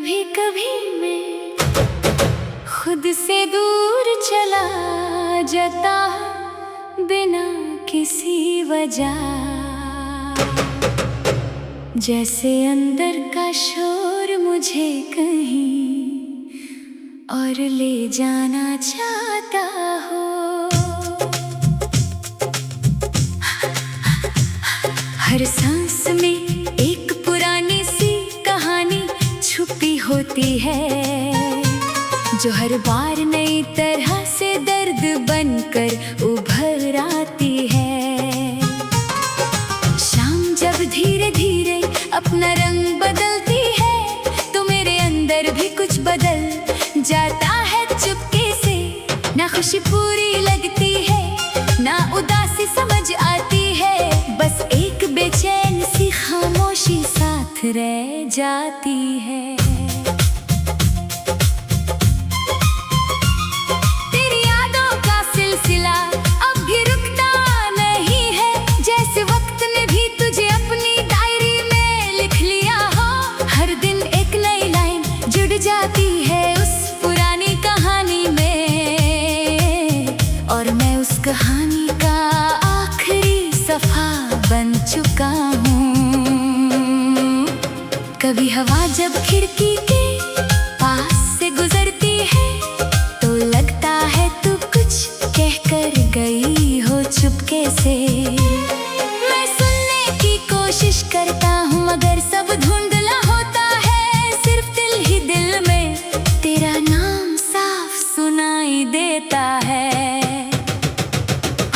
कभी कभी मैं खुद से दूर चला जाता बिना किसी वजह, जैसे अंदर का शोर मुझे कहीं और ले जाना चाहता हो। हर सांस में एक पुरानी सी कहानी छुपी होती है, जो हर बार नई तरह से दर्द बनकर उभर आती है। शाम जब धीरे धीरे अपना रंग बदलती है, तो मेरे अंदर भी कुछ बदल जाता है चुपके से। ना खुशी पूरी लगती है, ना उदासी समझ आती है, बस एक बेचैन सी खामोशी साथ रह जाती है। तेरी यादों का सिलसिला अब भी रुकता नहीं है, जैसे वक्त ने भी तुझे अपनी डायरी में लिख लिया हो। हर दिन एक नई लाइन जुड़ जाती है उस पुरानी कहानी में, और मैं उस कहानी का आखिरी सफा बन चुका हूँ। कभी हवा जब खिड़की के पास से गुजरती है, तो लगता है तू कुछ कह कर गई हो चुपके से। मैं सुनने की कोशिश करता हूँ, मगर सब धुंधला होता है। सिर्फ दिल ही दिल में तेरा नाम साफ सुनाई देता है।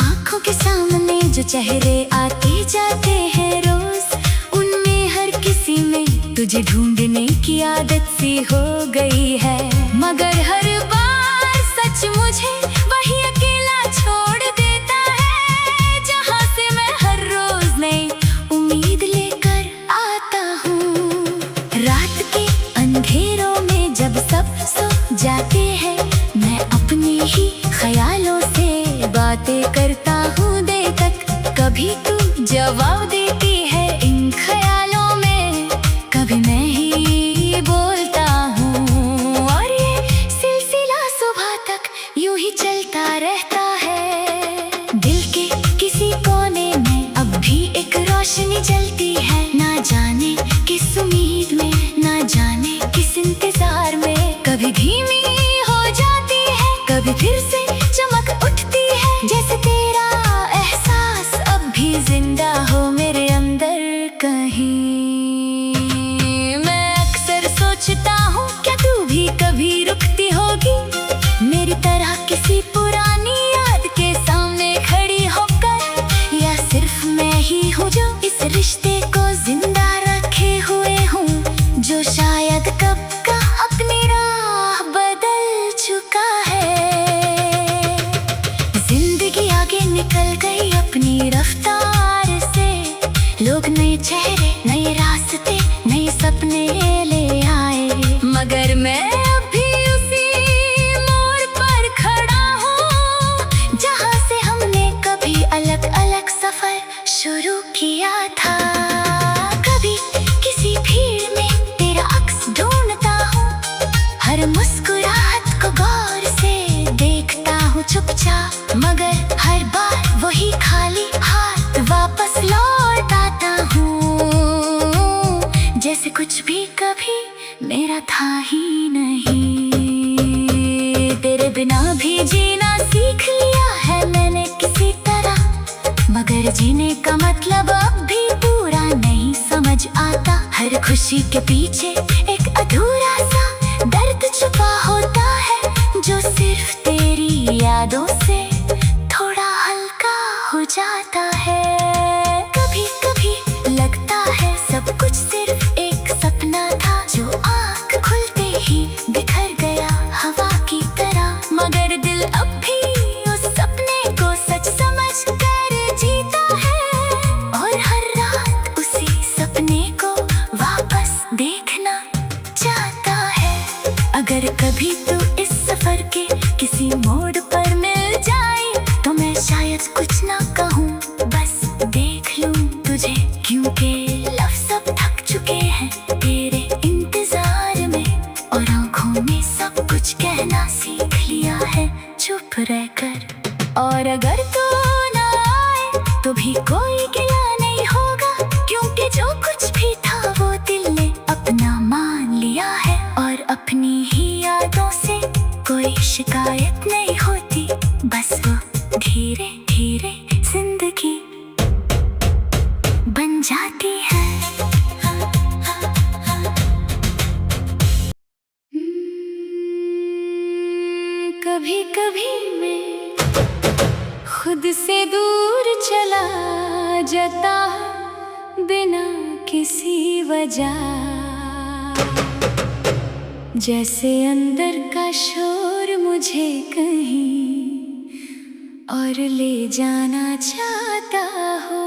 आंखों के सामने जो चेहरे आते जाते हैं रोज, उनमें हर किसी में तुझे ढूंढने की आदत सी हो गई है। मगर हर बार सच मुझे वही अकेला छोड़ देता है, जहाँ से मैं हर रोज नई उम्मीद लेकर आता हूँ। रात के अंधेरों में जब सब सो जाते हैं, मैं अपने ही ख्यालों से बातें करता हूँ देर तक। कभी तू जवाब देती है इन ख्यालों में, कभी मैं ही बोलता हूँ, और ये सिलसिला सुबह तक यूं ही चलता रहता है। दिल के किसी कोने में अब भी एक रोशनी जलती है, ना जाने किस उम्मीद में, ना जाने किस इंतजार में। कभी धीमी हो जाती है, कभी फिर से चमक उठती है, जैसे तेरा एहसास अब भी जिंदा हो मेरे अंदर कहीं। मैं अक्सर सोचता हूँ, क्या तू भी कभी रुकती होगी मेरी तरह किसी पुरानी याद के सामने खड़ी होकर, या सिर्फ मैं ही हूँ जो इस रिश्ते को जिंदा रखे हुए हूँ, जो शायद कब का अपनी राह बदल चुका है। जिंदगी आगे निकल गई अपनी रफ्तार से, लोग नए चेहरे, नए रास्ते, नए सपने ले आए, मगर मैं अभी उसी मोड़ पर खड़ा हूँ, जहाँ से हमने कभी अलग अलग सफर शुरू किया था। कभी किसी भीड़ में तेरा अक्स ढूंढता हूँ, हर मुस्कुराहट को गौर से देखता हूँ चुपचाप, मगर हर बार वही खाली हाथ वापस लौट आता हूँ, जैसे कुछ भी कभी मेरा था ही नहीं। तेरे बिना भी जीना सीख लिया है मैंने किसी तरह, मगर जीने का मतलब अब भी पूरा नहीं समझ आता। हर खुशी के पीछे एक अधूरा सा दर्द छुपा होता है, जो सिर्फ तेरी यादों से थोड़ा हल्का हो जाता है। कभी कभी लगता है सब कुछ सिर्फ एक सपना था, जो आँख खुलते ही बिखर गया हवा की तरह, मगर दिल अब भी उस सपने को सच समझ कर जीता है, और हर रात उसी सपने को वापस देखना शिकायत नहीं होती, बस वो धीरे धीरे जिंदगी बन जाती है। कभी कभी मैं खुद से दूर चला जाता बिना किसी वजह, जैसे अंदर का शोर मुझे कहीं और ले जाना चाहता हो।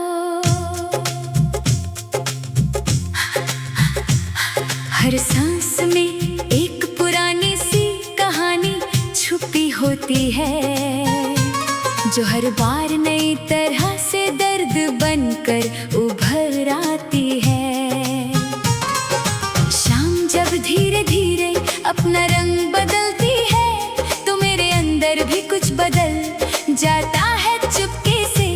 हर सांस में एक पुरानी सी कहानी छुपी होती है, जो हर बार नई तरह से दर्द बनकर उभर आती है। शाम जब धीरे धीरे अपना रंग बदलती है, तो मेरे अंदर भी कुछ बदल जाता है चुपके से।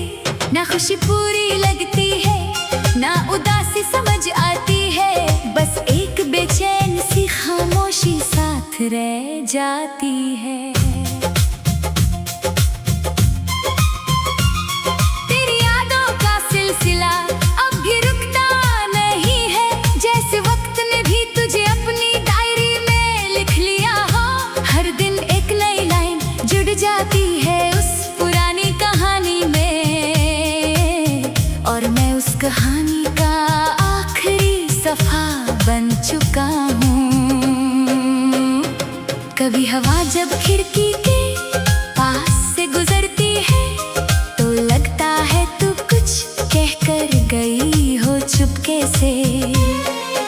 ना खुशी पूरी लगती है, ना उदासी समझ आती है, बस एक बेचैन सी खामोशी साथ रह जाती है। तेरी यादों का सिलसिला अब भी रुकता नहीं है, जैसे वक्त ने भी तुझे अपनी डायरी में लिख लिया हो। हर दिन एक नई लाइन जुड़ जाती है उस पुरानी कहानी में, और मैं उस कहानी का आखिरी सफा बन चुका हूँ। कभी हवा जब खिड़की के पास से गुजरती है, तो लगता है तू कुछ कह कर गई हो चुपके से।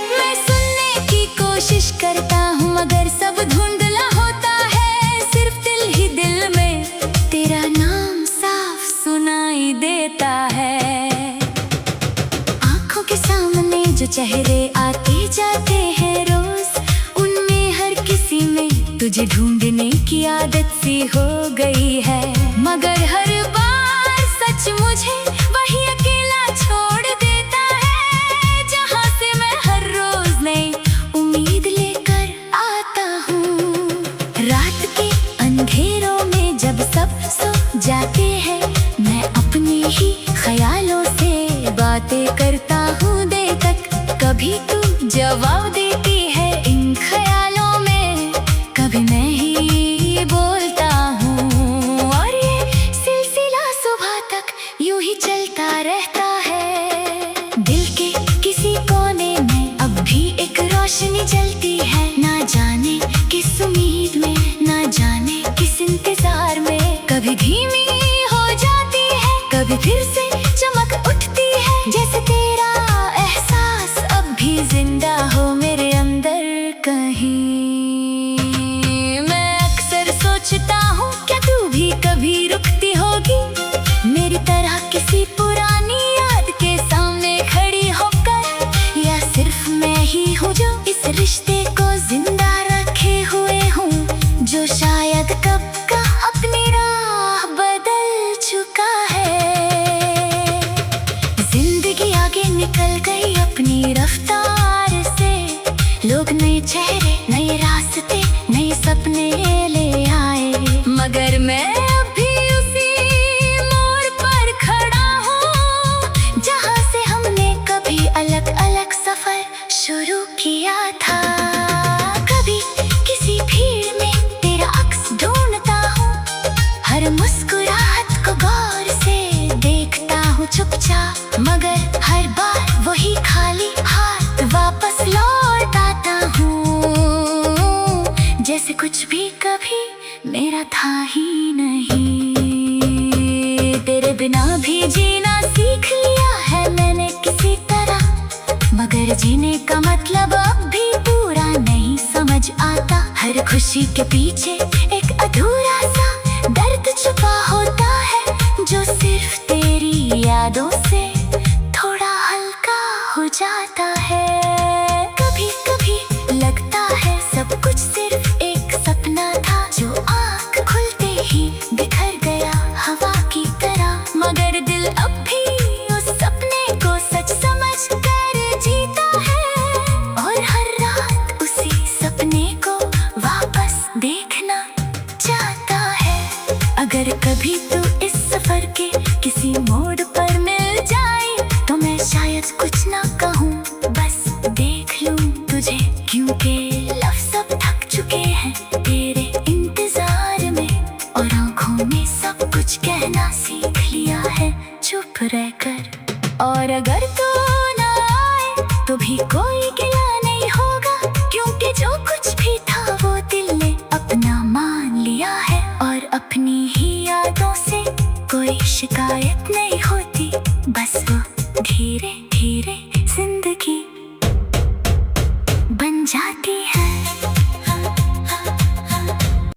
मैं सुनने की कोशिश करता हूँ, मगर सब धुंधला होता है, सिर्फ दिल ही दिल में तेरा नाम साफ सुनाई देता है। आंखों के सामने जो चेहरे आते जाते हैं रोज, उनमें हर किसी में तुझे ढूंढने की आदत सी हो गई है। मगर हर बार सच मुझे वही अकेला छोड़ देता है, जहाँ से मैं हर रोज नई उम्मीद लेकर आता हूँ। रात के अंधेरों में जब सब सो जाते हैं, मैं अपने ही ख्यालों से बातें करता हूँ देर तक। कभी तू जवाब देती है इन ख्यालों में, कभी मैं ही बोलता हूँ, और ये सिलसिला सुबह तक यूं ही चलता रहता है। दिल के किसी कोने में अब भी एक रोशनी जलती है, ना जाने किस उम्मीद में, ना जाने किस इंतजार में। कभी धीमी हो जाती है, कभी फिर से चमक उठती है, जैसे तेरा एहसास अब भी जिंदा हो मेरे अंदर कहीं। मैं अक्सर सोचता हूँ, क्या तू भी कभी रुकती होगी मेरी तरह किसी पुरानी याद के सामने खड़ी होकर, या सिर्फ मैं ही हूँ जो इस रिश्ते को जिंदा रखे हुए हूँ, जो शायद कब का अपनी राह बदल चुका है। जिंदगी आगे निकल गई अपनी रफ्तार से, लोग नए चेहरे, नए रास्ते, नए सपने ले आए, मगर मैं अब भी उसी मोड़ पर खड़ा हूँ, जहाँ से हमने कभी अलग अलग सफर शुरू किया था। कभी किसी भीड़ में तेरा अक्स ढूंढता हूँ, हर मुस्कुराहट को गौर से देखता हूँ चुपचाप, मगर हर बार वही खाली हाथ वापस लौट आता हूँ, जैसे कुछ भी कभी मेरा था ही नहीं। तेरे बिना भी जीना सीख लिया है मैंने किसी तरह, मगर जीने का मतलब अब भी पूरा नहीं समझ आता। हर खुशी के पीछे एक अधूरा सा दर्द छुपा होता है, जो सिर्फ तेरी यादों से थोड़ा हल्का हो जाता है। कभी कभी लगता है सब कुछ सिर्फ एक सपना था, जो आँख खुलते ही बिखर गया हवा की तरह, मगर दिल अब भी उस सपने को सच समझ कर जीता है, और हर रात उसी सपने को वापस देखना चाहता तो भी कोई गिला नहीं होगा, क्योंकि जो कुछ भी था वो दिल ने अपना मान लिया है। और अपनी ही यादों से कोई शिकायत नहीं होती, बस वो धीरे धीरे जिंदगी बन जाती है।